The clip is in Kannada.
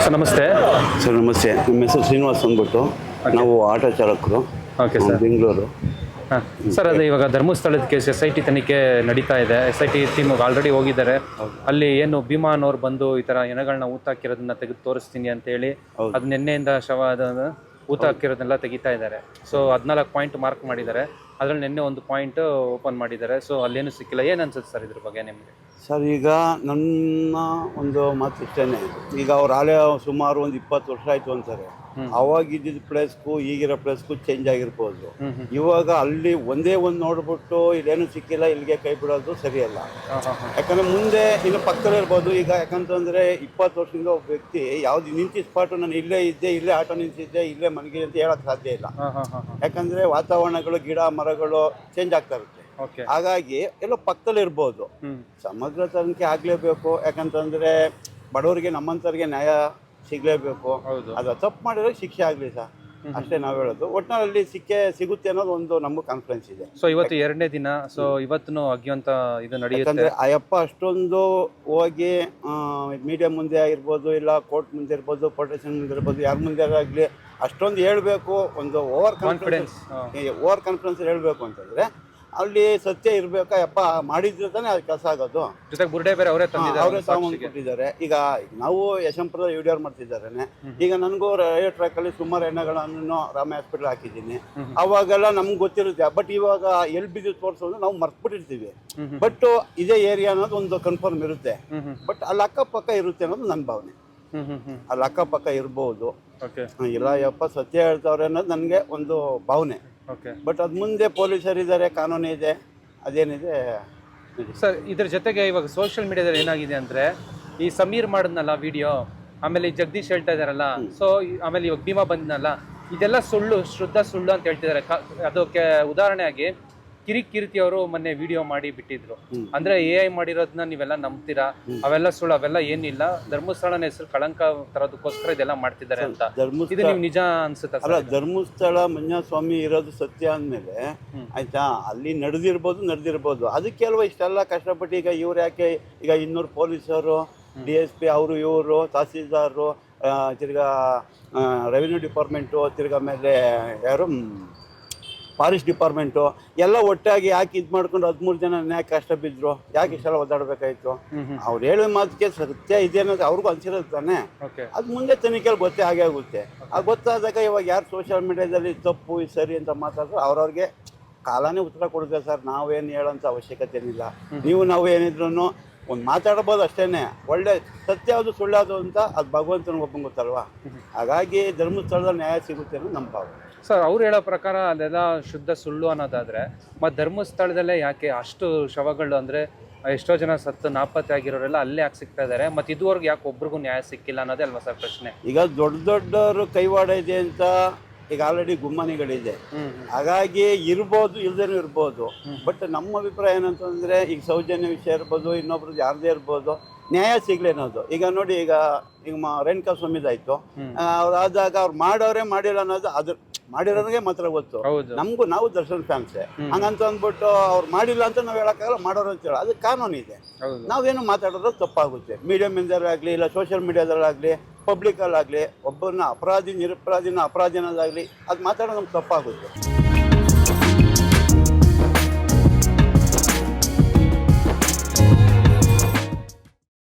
ಸರ್ ನಮಸ್ತೆ. ಸರ್ ನಮಸ್ತೆ. ನಮ್ಮ ಹೆಸರು ಶ್ರೀನಿವಾಸ್ ಅಂದ್ಬಿಟ್ಟು. ನಾವು ಆಟೋ ಚಾಲಕರು. Okay sir. ಬೆಂಗಳೂರು. ಹಾಂ ಸರ್, ಅದು ಇವಾಗ ಧರ್ಮಸ್ಥಳದ ಕೇಸ್ SIT ತನಿಖೆ ನಡೀತಾ ಇದೆ. SIT ಟೀಮ್ ಆಲ್ರೆಡಿ ಹೋಗಿದ್ದಾರೆ. ಅಲ್ಲಿ ಏನು ಭೀಮಾ ಅನ್ನೋರು ಬಂದು ಈ ಥರ ಹೆಣಗಳನ್ನ ಊತ ಹಾಕಿರೋದನ್ನ ತೆಗೆದು ತೋರಿಸ್ತೀನಿ ಅಂತೇಳಿ ಅದು ನಿನ್ನೆಯಿಂದ ಊತ ಹಾಕಿರೋದನ್ನೆಲ್ಲ ತೆಗಿತಾ ಇದ್ದಾರೆ. ಸೊ 14 ಪಾಯಿಂಟ್ ಮಾರ್ಕ್ ಮಾಡಿದ್ದಾರೆ. ಅದರಲ್ಲಿ ನಿನ್ನೆ ಒಂದು ಪಾಯಿಂಟ್ ಓಪನ್ ಮಾಡಿದ್ದಾರೆ. ಸೊ ಅಲ್ಲೇನು ಸಿಕ್ಕಿಲ್ಲ. ಏನು ಅನ್ಸುತ್ತೆ ಸರ್ ಇದ್ರ ಬಗ್ಗೆ ನಿಮಗೆ? ಸರ್ ಈಗ ನನ್ನ ಒಂದು ಮಾತು ಇಷ್ಟೇ. ಈಗ ಅವ್ರು ಆಲೇ ಸುಮಾರು ಒಂದು 20 ವರ್ಷ ಆಯಿತು ಅಂತಾರೆ. ಅವಾಗ ಇದ್ದಿದ್ದ ಪ್ಲೇಸ್ಗೂ ಈಗಿರೋ ಪ್ಲೇಸ್ಗೂ ಚೇಂಜ್ ಆಗಿರ್ಬೋದು. ಇವಾಗ ಅಲ್ಲಿ ಒಂದೇ ಒಂದು ನೋಡ್ಬಿಟ್ಟು ಇಲ್ಲೇನು ಸಿಕ್ಕಿಲ್ಲ ಇಲ್ಲಿಗೆ ಕೈ ಬಿಡೋದು ಸರಿಯಲ್ಲ. ಯಾಕಂದರೆ ಮುಂದೆ ಇನ್ನು ಪಕ್ಕದಲ್ಲೇ ಇರ್ಬೋದು. ಈಗ ಯಾಕಂತಂದರೆ 20 ವರ್ಷದಿಂದ ಒಬ್ಬ ವ್ಯಕ್ತಿ ಯಾವ್ದು ನಿಂತಿದ್ದ ಸ್ಪಾಟು ನಾನು ಇಲ್ಲೇ ಇದ್ದೆ, ಇಲ್ಲೇ ಆಟೋ ನಿಂತಿದ್ದೆ, ಇಲ್ಲೇ ಮನೆಗೆ ಅಂತ ಹೇಳೋಕ್ಕೆ ಸಾಧ್ಯ ಇಲ್ಲ. ಯಾಕಂದರೆ ವಾತಾವರಣಗಳು, ಗಿಡ ಮರಗಳು ಚೇಂಜ್ ಆಗ್ತಾ ಇರುತ್ತೆ. ಹಾಗಾಗಿ ಎಲ್ಲೋ ಪಕ್ಕದಲ್ಲಿ ಇರ್ಬೋದು. ಸಮಗ್ರ ತನಿಖೆ ಆಗಲೇಬೇಕು. ಯಾಕಂತಂದರೆ ಬಡವರಿಗೆ, ನಮ್ಮಂಥವ್ರಿಗೆ ನ್ಯಾಯ ಸಿಗಲೇಬೇಕು. ಅದು ತಪ್ಪು ಮಾಡಿದ್ರೆ ಶಿಕ್ಷೆ ಆಗಲಿ ಸರ್, ಅಷ್ಟೇ ನಾವು ಹೇಳೋದು. ಒಟ್ಟಿನಲ್ಲಿ ಸಿಗುತ್ತೆ ಅನ್ನೋದು ಒಂದು ನಮಗೂ ಕಾನ್ಫಿಡೆನ್ಸ್ ಇದೆ. ಸೊ ಇವತ್ತು 2ನೇ ದಿನ. ಸೊ ಇವತ್ತು ಅಗ್ಯುವಂತ ಇದು ನಡೆಯುತ್ತೆ. ಯಾಕಂದರೆ ಅಯ್ಯಪ್ಪ ಅಷ್ಟೊಂದು ಹೋಗಿ ಮೀಡಿಯಾ ಮುಂದೆ ಆಗಿರ್ಬೋದು, ಇಲ್ಲ ಕೋರ್ಟ್ ಮುಂದೆ ಇರ್ಬೋದು, ಪ್ರೊಟೆಕ್ಷನ್ ಮುಂದೆ ಇರ್ಬೋದು, ಯಾರ ಮುಂದೆ ಆಗಲಿ ಅಷ್ಟೊಂದು ಹೇಳಬೇಕು. ಒಂದು ಓವರ್ ಕಾನ್ಫಿಡೆನ್ಸ್ ಹೇಳಬೇಕು ಅಂತಂದರೆ ಅಲ್ಲಿ ಸತ್ಯ ಇರಬೇಕಾ? ಯಪ್ಪ ಮಾಡಿದ್ರೆ ತಾನೇ ಅದು ಕೆಲಸ ಆಗೋದು. ಜೊತೆಗೆ ಬುರ್ಡೆ ಬೇರೆ ಅವರೇ ಸಾಮಾನು ಕೊಟ್ಟಿದ್ದಾರೆ. ಈಗ ನಾವು ಯಶವಂತಪುರದ ವಿಡಿಯೋ ಮಾಡ್ತಿದ್ದಾರೆ. ಈಗ ನನಗೂ ರೈಲ್ವೆ ಟ್ರ್ಯಾಕಲ್ಲಿ ಸುಮಾರು ಎಣ್ಣೆಗಳನ್ನು ರಾಮ ಹಾಸ್ಪಿಟಲ್ ಹಾಕಿದ್ದೀನಿ. ಅವಾಗೆಲ್ಲ ನಮ್ಗೆ ಗೊತ್ತಿರುತ್ತೆ. ಬಟ್ ಇವಾಗ ಎಲ್ಲಿ ಬಿದ್ದು ತೋರಿಸೋದು ನಾವು ಮರ್ತ್ಬಿಟ್ಟಿರ್ತೀವಿ. ಬಟ್ ಇದೇ ಏರಿಯಾ ಅನ್ನೋದು ಒಂದು ಕನ್ಫರ್ಮ್ ಇರುತ್ತೆ. ಬಟ್ ಅಲ್ಲಿ ಅಕ್ಕಪಕ್ಕ ಇರುತ್ತೆ ಅನ್ನೋದು ನನ್ನ ಭಾವನೆ. ಅಲ್ಲಿ ಅಕ್ಕಪಕ್ಕ ಇರ್ಬೋದು, ಇಲ್ಲ ಯಪ್ಪ ಸತ್ಯ ಹೇಳ್ತಾವ್ರೆ ಅನ್ನೋದು ನನಗೆ ಒಂದು ಭಾವನೆ. ಬಟ್ ಅದು ಮುಂದೆ ಪೊಲೀಸರು ಇದ್ದಾರೆ, ಕಾನೂನು ಇದೆ, ಅದೇನಿದೆ ಸರ್. ಇದ್ರ ಜೊತೆಗೆ ಇವಾಗ ಸೋಷಿಯಲ್ ಮೀಡಿಯಾದಲ್ಲಿ ಏನಾಗಿದೆ ಅಂದರೆ, ಈ ಸಮೀರ್ ಮಾಡಿದ್ನಲ್ಲ ವಿಡಿಯೋ, ಆಮೇಲೆ ಈ ಜಗದೀಶ್ ಹೇಳ್ತಾ ಇದಾರಲ್ಲ, ಸೊ ಆಮೇಲೆ ಇವಾಗ ಭೀಮಾ ಬಂದ್ನಲ್ಲ, ಇದೆಲ್ಲ ಸುಳ್ಳು, ಶುದ್ಧ ಸುಳ್ಳು ಅಂತ ಹೇಳ್ತಿದ್ದಾರೆ. ಅದಕ್ಕೆ ಉದಾಹರಣೆಯಾಗಿ ಕಿರಿಕೀರ್ತಿ ಅವರು ಮೊನ್ನೆ ವಿಡಿಯೋ ಮಾಡಿ ಬಿಟ್ಟಿದ್ರು. ಅಂದ್ರೆ AI ಮಾಡಿರೋದನ್ನ ನೀವೆಲ್ಲ ನಂಬ್ತೀರಾ? ಅವೆಲ್ಲ ಸುಳ್ಳು, ಅವೆಲ್ಲ ಏನಿಲ್ಲ. ಧರ್ಮಸ್ಥಳನ ಹೆಸರು ಕಳಂಕ ತರೋದಕ್ಕೋಸ್ಕರ ಇದೆಲ್ಲ ಮಾಡ್ತಿದ್ದಾರೆ ಅಂತ. ಇದು ನೀವು ನಿಜ ಅನ್ಸುತ್ತಾ? ಅಲ್ಲ, ಧರ್ಮಸ್ಥಳ ಮಂಜುನಾಥಸ್ವಾಮಿ ಇರೋದು ಸತ್ಯ ಅಂದಮೇಲೆ ಆಯ್ತಾ, ಅಲ್ಲಿ ನಡೆದಿರ್ಬೋದು. ಅದಕ್ಕೆ ಅಲ್ವಾ ಇಷ್ಟೆಲ್ಲ ಕಷ್ಟಪಟ್ಟು. ಈಗ ಇವ್ರು ಯಾಕೆ ಈಗ 200 ಪೊಲೀಸರು, DSP ಅವರು, ಇವರು ತಹಸೀಲ್ದಾರರು, ತಿರ್ಗಾ ರೆವಿನ್ಯೂ ಡಿಪಾರ್ಟ್ಮೆಂಟು, ತಿರ್ಗಾ ಮೇಲೆ ಯಾರು ಫಾರೆಸ್ಟ್ ಡಿಪಾರ್ಟ್ಮೆಂಟು ಎಲ್ಲ ಒಟ್ಟಾಗಿ ಯಾಕೆ ಇದು ಮಾಡ್ಕೊಂಡು 13 ಜನ ಯಾಕೆ ಕಷ್ಟ ಬಿದ್ದರು? ಯಾಕೆ ಇಷ್ಟೆಲ್ಲ ಒದ್ದಾಡಬೇಕಾಯ್ತು? ಅವ್ರು ಹೇಳೋ ಮಾತಿಗೆ ಸತ್ಯ ಇದೆ ಅನ್ನೋದು ಅವ್ರಿಗೂ ಅನ್ಸಿರೋದು ತಾನೆ. ಅದು ಮುಂದೆ ತನಿಖೆಯಲ್ಲಿ ಗೊತ್ತೇ ಆಗೇ ಆಗುತ್ತೆ. ಅದು ಗೊತ್ತಾದಾಗ ಇವಾಗ ಯಾರು ಸೋಷಿಯಲ್ ಮೀಡಿಯಾದಲ್ಲಿ ತಪ್ಪು ಸರಿ ಅಂತ ಮಾತಾಡಿದ್ರು ಅವ್ರವ್ರಿಗೆ ಕಾಲನೇ ಉತ್ತರ ಕೊಡುತ್ತೆ ಸರ್. ನಾವೇನು ಹೇಳೋಂಥ ಅವಶ್ಯಕತೆ ಏನಿಲ್ಲ. ನಾವು ಏನಿದ್ರು ಒಂದು ಮಾತಾಡ್ಬೋದು ಅಷ್ಟೇ. ಒಳ್ಳೆ ಸತ್ಯ ಯಾವುದು ಸುಳ್ಳು ಯಾವುದು ಅಂತ ಅದು ಭಗವಂತನಿಗೆ ಒಬ್ಬಂಗೆ ಗೊತ್ತಲ್ವಾ. ಹಾಗಾಗಿ ಧರ್ಮಸ್ಥಳದಲ್ಲಿ ನ್ಯಾಯ ಸಿಗುತ್ತೆ ಅನ್ನೋದು ನಮ್ಮ ಭಾವನೆ ಸರ್. ಅವ್ರು ಹೇಳೋ ಪ್ರಕಾರ ಅದೆಲ್ಲ ಶುದ್ಧ ಸುಳ್ಳು ಅನ್ನೋದಾದರೆ, ಮತ್ತು ಧರ್ಮಸ್ಥಳದಲ್ಲೇ ಯಾಕೆ ಅಷ್ಟು ಶವಗಳು, ಅಂದರೆ ಎಷ್ಟೋ ಜನ ಸತ್ತು ನಾಪತ್ತೆ ಆಗಿರೋರೆಲ್ಲ ಅಲ್ಲೇ ಯಾಕೆ ಸಿಗ್ತಾ ಇದ್ದಾರೆ, ಮತ್ತು ಇದುವರೆಗೂ ಯಾಕೆ ಒಬ್ರಿಗೂ ನ್ಯಾಯ ಸಿಕ್ಕಿಲ್ಲ ಅನ್ನೋದೇ ಅಲ್ವಾ ಸರ್ ಪ್ರಶ್ನೆ? ಈಗ ದೊಡ್ಡವರು ಕೈವಾಡ ಇದೆ ಅಂತ ಈಗ ಆಲ್ರೆಡಿ ಗುಮ್ಮನಿಗಳಿದೆ. ಹಾಗಾಗಿ ಇರ್ಬೋದು, ಇಲ್ದೇನೂ ಇರ್ಬೋದು. ಬಟ್ ನಮ್ಮ ಅಭಿಪ್ರಾಯ ಏನಂತಂದರೆ, ಈಗ ಸೌಜನ್ಯ ವಿಷಯ ಇರ್ಬೋದು, ಇನ್ನೊಬ್ರದ್ದು ಯಾರದೇ ಇರ್ಬೋದು, ನ್ಯಾಯ ಸಿಗ್ಲಿ ಅನ್ನೋದು. ಈಗ ನೋಡಿ, ಈಗ ರೇಣುಕಾ ಸ್ವಾಮಿದಾಯ್ತು. ಅವ್ರು ಆದಾಗ ಅವ್ರು ಮಾಡೋರೇ ಮಾಡಿಲ್ಲ ಅನ್ನೋದು ಅದು ಮಾಡಿರೋರಿಗೆ ಮಾತ್ರ ಗೊತ್ತು. ನಾವು ದರ್ಶನ್ ಫ್ಯಾನ್ಸೆ. ಹಂಗಂತ ಅಂದ್ಬಿಟ್ಟು ಅವ್ರು ಮಾಡಿಲ್ಲ ಅಂತ ನಾವು ಹೇಳೋಕ್ಕಾಗಲ್ಲ, ಮಾಡೋರು ಅಂತ ಹೇಳೋ ಅದು ಕಾನೂನು ಇದೆ. ನಾವೇನು ಮಾತಾಡೋದು ತಪ್ಪಾಗುತ್ತೆ. ಮೀಡಿಯಮ್ಮಿಂದಲಾಗಲಿ, ಇಲ್ಲ ಸೋಷಿಯಲ್ ಮೀಡಿಯಾದಲ್ಲಾಗಲಿ, ಪಬ್ಲಿಕಲ್ಲಾಗಲಿ, ಒಬ್ಬರನ್ನ ಅಪರಾಧಿನದಾಗಲಿ ಅದು ಮಾತಾಡೋದು ನಮ್ಗೆ ತಪ್ಪಾಗುತ್ತೆ.